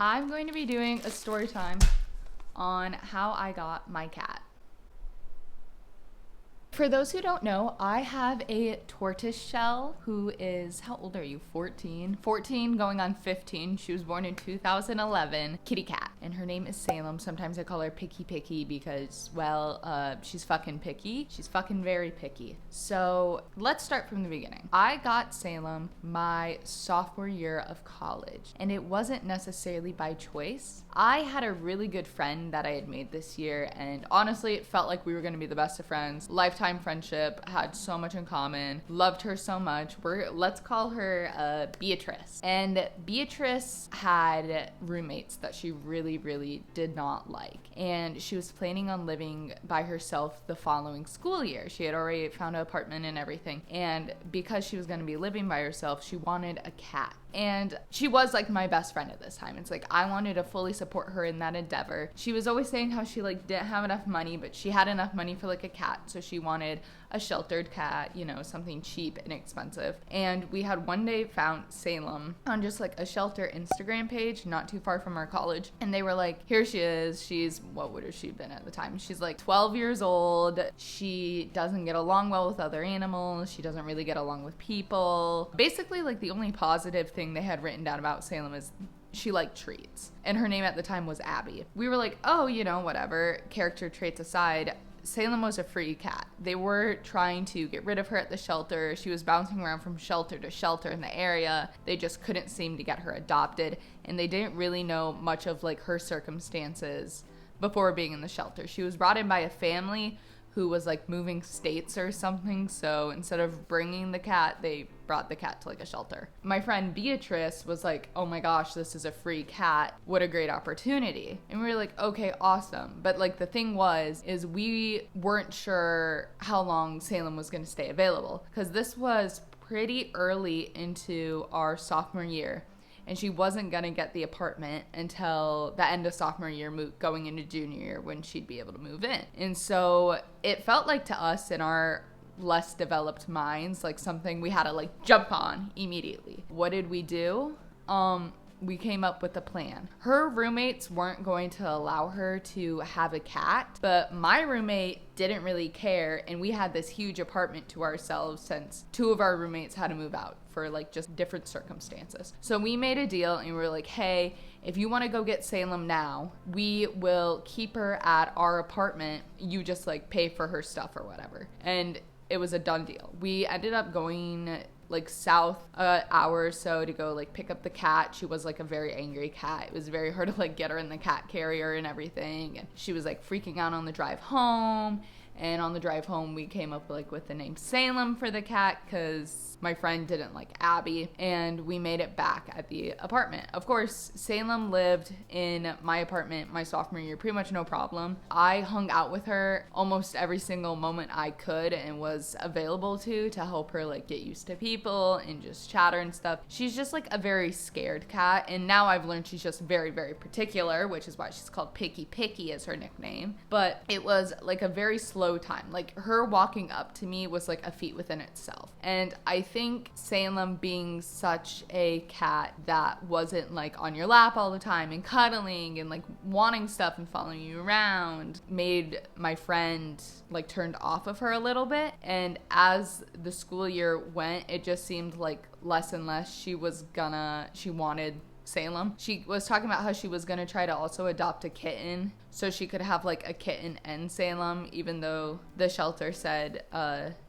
I'm going to be doing a story time on how I got my cat. For those who don't know, I have a tortoise shell who is, how old are you? 14? 14 going on 15. She was born in 2011. Kitty cat. And her name is Salem. Sometimes I call her Picky Picky because, well, she's fucking picky. She's fucking very picky. So let's start from the beginning. I got Salem my sophomore year of college, and it wasn't necessarily by choice. I had a really good friend that I had made this year, and honestly, it felt like we were going to be the best of friends. Lifetime friendship, had so much in common, loved her so much. Let's call her Beatrice. And Beatrice had roommates that she really did not like, and she was planning on living by herself the following school year. She had already found an apartment and everything, and because she was going to be living by herself, she wanted a cat. And she was like my best friend at this time. It's like I wanted to fully support her in that endeavor. She was always saying how she like didn't have enough money, but she had enough money for like a cat, so she wanted a sheltered cat, you know, something cheap and expensive. And we had one day found Salem on just like a shelter Instagram page not too far from our college, and they were like, here she is. She's, what would have she been at the time? She's like 12 years old. She doesn't get along well with other animals. She doesn't really get along with people. Basically, like the only positive thing they had written down about Salem is she liked treats, and her name at the time was Abby. We were like, oh, you know, whatever, character traits aside, Salem was a free cat. They were trying to get rid of her at the shelter. She was bouncing around from shelter to shelter in the area. They just couldn't seem to get her adopted, and they didn't really know much of like her circumstances before being in the shelter. She was brought in by a family who was like moving states or something, so instead of bringing the cat, they brought the cat to like a shelter. My friend Beatrice was like, oh my gosh, this is a free cat, what a great opportunity. And we were like, okay, awesome. But like the thing is we weren't sure how long Salem was going to stay available, because this was pretty early into our sophomore year, and she wasn't going to get the apartment until the end of sophomore year, going into junior year when she'd be able to move in. And so it felt like to us in our less developed minds, like something we had to like jump on immediately. What did we do? We came up with a plan. Her roommates weren't going to allow her to have a cat, but my roommate didn't really care, and we had this huge apartment to ourselves since two of our roommates had to move out for like just different circumstances. So we made a deal, and we were like, hey, if you want to go get Salem now, we will keep her at our apartment. You just like pay for her stuff or whatever. And it was a done deal. We ended up going like south an hour or so to go like pick up the cat. She was like a very angry cat. It was very hard to like get her in the cat carrier and everything, and she was like freaking out on the drive home. And on the drive home, we came up like with the name Salem for the cat because my friend didn't like Abby, and we made it back at the apartment. Of course, Salem lived in my apartment my sophomore year, pretty much no problem. I hung out with her almost every single moment I could and was available to help her like get used to people and just chatter and stuff. She's just like a very scared cat, and now I've learned she's just very particular, which is why she's called Picky Picky as her nickname. But it was like a very slow time. Like her walking up to me was like a feat within itself. And I think Salem being such a cat that wasn't like on your lap all the time and cuddling and like wanting stuff and following you around made my friend like turned off of her a little bit. And as the school year went, it just seemed like less and less she wanted Salem. She was talking about how she was going to try to also adopt a kitten so she could have like a kitten and Salem, even though the shelter said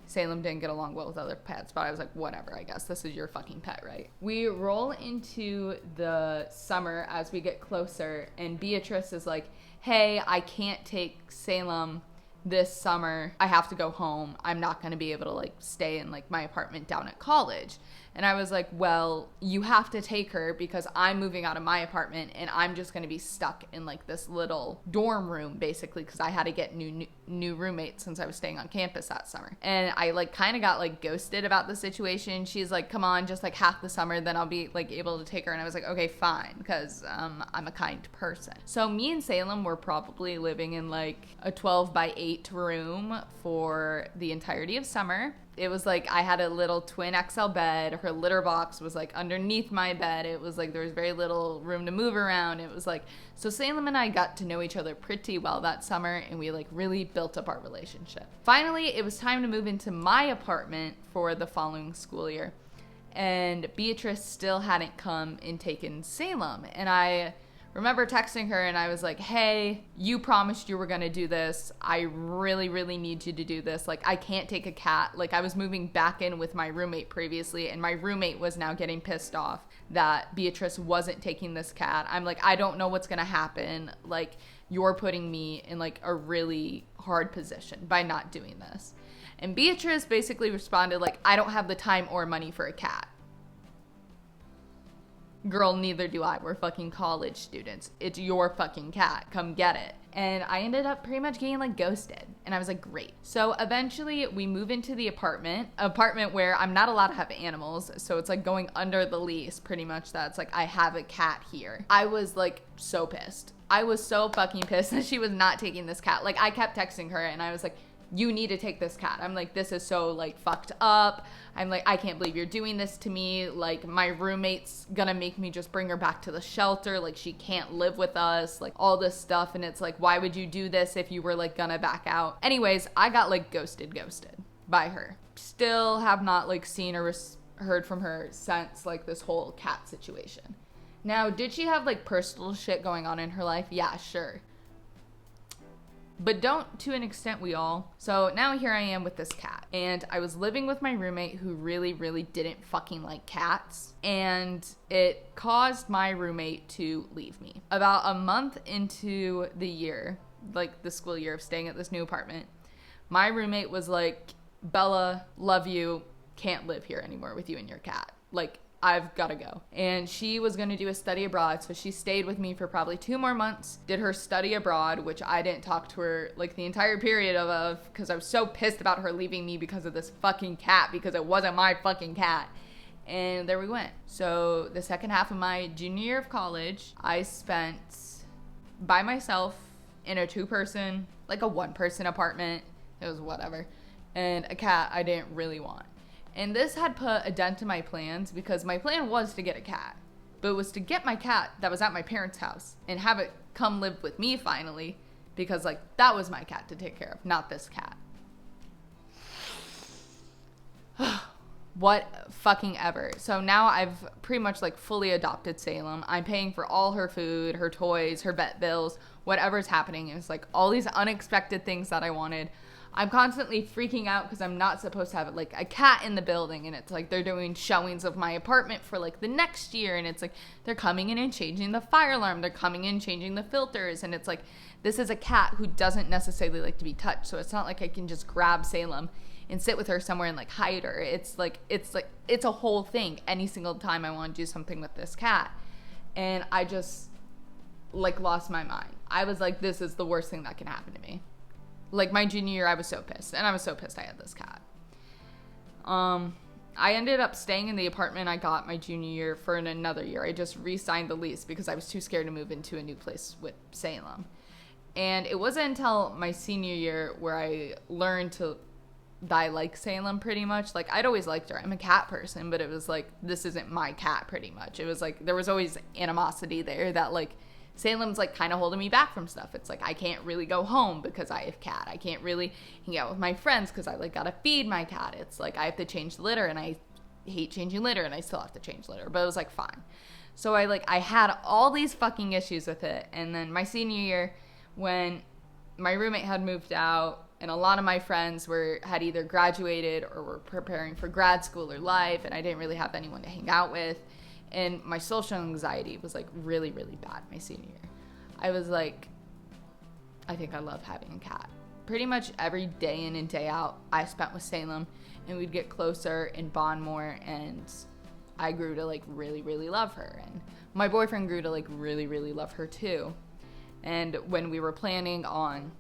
Salem didn't get along well with other pets. But I was like, whatever, I guess this is your fucking pet, right? We roll into the summer as we get closer, and Beatrice is like, hey, I can't take Salem this summer. I have to go home. I'm not going to be able to like stay in like my apartment down at college. And I was like, well, you have to take her because I'm moving out of my apartment and I'm just going to be stuck in like this little dorm room basically because I had to get new roommates since I was staying on campus that summer. And I like kind of got like ghosted about the situation. She's like, come on, just like half the summer, then I'll be like able to take her. And I was like, okay, fine, because I'm a kind person. So me and Salem were probably living in like a 12 by 8 room for the entirety of summer. It was like I had a little twin XL bed. Her litter box was like underneath my bed. It was like there was very little room to move around. It was like, so Salem and I got to know each other pretty well that summer, and we like really built up our relationship. Finally, it was time to move into my apartment for the following school year. And Beatrice still hadn't come and taken Salem. And I remember texting her and I was like, hey, you promised you were going to do this. I really, really need you to do this. Like, I can't take a cat. Like, I was moving back in with my roommate previously, and my roommate was now getting pissed off that Beatrice wasn't taking this cat. I'm like, I don't know what's going to happen. Like, you're putting me in like a really hard position by not doing this. And Beatrice basically responded like, I don't have the time or money for a cat. Girl, neither do I. We're fucking college students. It's your fucking cat. Come get it. And I ended up pretty much getting like ghosted. And I was like, great. So eventually we move into the apartment where I'm not allowed to have animals. So it's like going under the lease pretty much. That's like, I have a cat here. I was like so pissed. I was so fucking pissed that she was not taking this cat. Like, I kept texting her and I was like, you need to take this cat. I'm like, this is so like fucked up. I'm like, I can't believe you're doing this to me. Like, my roommate's gonna make me just bring her back to the shelter. Like, she can't live with us, like all this stuff. And it's like, why would you do this if you were like gonna back out? Anyways, I got like ghosted by her. Still have not like seen or heard from her since like this whole cat situation. Now, did she have like personal shit going on in her life? Yeah, sure. But don't to an extent we all. So now here I am with this cat. And I was living with my roommate who really, really didn't fucking like cats. And it caused my roommate to leave me. About a month into the year, like the school year of staying at this new apartment, my roommate was like, Bella, love you, can't live here anymore with you and your cat. Like, I've got to go. And she was going to do a study abroad. So she stayed with me for probably 2 more months, did her study abroad, which I didn't talk to her like the entire period of because I was so pissed about her leaving me because of this fucking cat, because it wasn't my fucking cat. And there we went. So the second half of my junior year of college, I spent by myself in a 2-person, like a 1-person apartment. It was whatever. And a cat I didn't really want. And this had put a dent in my plans because my plan was to get a cat. But it was to get my cat that was at my parents' house and have it come live with me finally, because like that was my cat to take care of, not this cat. What fucking ever. So now I've pretty much like fully adopted Salem. I'm paying for all her food, her toys, her vet bills, whatever's happening. It's like all these unexpected things that I wanted. I'm constantly freaking out because I'm not supposed to have like a cat in the building, and it's like they're doing showings of my apartment for like the next year, and it's like they're coming in and changing the fire alarm, they're coming in changing the filters, and it's like this is a cat who doesn't necessarily like to be touched, so it's not like I can just grab Salem and sit with her somewhere and like hide her. It's a whole thing any single time I want to do something with this cat. And I just like lost my mind. I was like, this is the worst thing that can happen to me. Like, my junior year, I was so pissed. And I was so pissed I had this cat. I ended up staying in the apartment I got my junior year for another year. I just re-signed the lease because I was too scared to move into a new place with Salem. And it wasn't until my senior year where I learned that I like Salem pretty much. Like, I'd always liked her. I'm a cat person, but it was like, this isn't my cat pretty much. It was like, there was always animosity there that like, Salem's like kind of holding me back from stuff. It's like I can't really go home because I have cat. I can't really hang out with my friends because I like gotta feed my cat. It's like I have to change the litter, and I hate changing litter, and I still have to change litter. But it was like fine. So I had all these fucking issues with it. And then my senior year, when my roommate had moved out and a lot of my friends had either graduated or were preparing for grad school or life, and I didn't really have anyone to hang out with. And my social anxiety was like really, really bad my senior year. I was like, I think I love having a cat. Pretty much every day in and day out I spent with Salem, and we'd get closer and bond more, and I grew to like really, really love her. And my boyfriend grew to like really, really love her too. And when we were planning on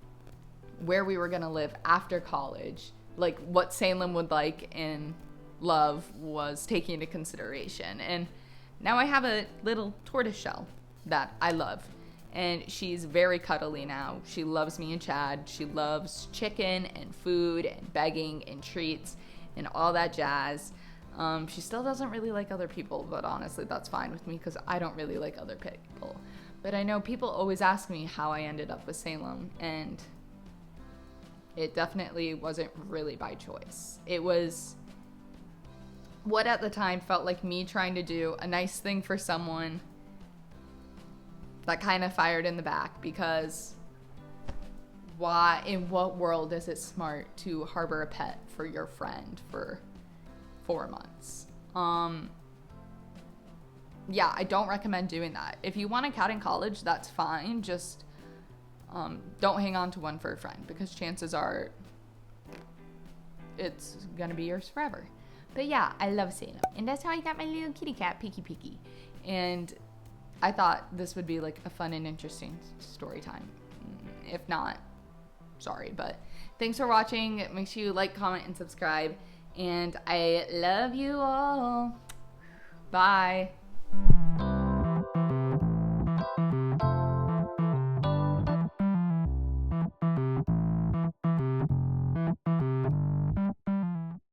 where we were gonna live after college, like what Salem would like and love was taken into consideration. And now I have a little tortoise shell that I love, and she's very cuddly now. She loves me and Chad. She loves chicken and food and begging and treats, and all that jazz. She still doesn't really like other people, but honestly, that's fine with me because I don't really like other people. But I know people always ask me how I ended up with Salem, and it definitely wasn't really by choice. It was what at the time felt like me trying to do a nice thing for someone that kind of fired in the back, because why, in what world is it smart to harbor a pet for your friend for 4 months? Yeah, I don't recommend doing that. If you want a cat in college, that's fine. Just don't hang on to one for a friend, because chances are it's gonna be yours forever. But yeah, I love Salem, and that's how I got my little kitty cat, Peaky. And I thought this would be like a fun and interesting story time. If not, sorry, but thanks for watching. Make sure you like, comment, and subscribe, and I love you all. Bye.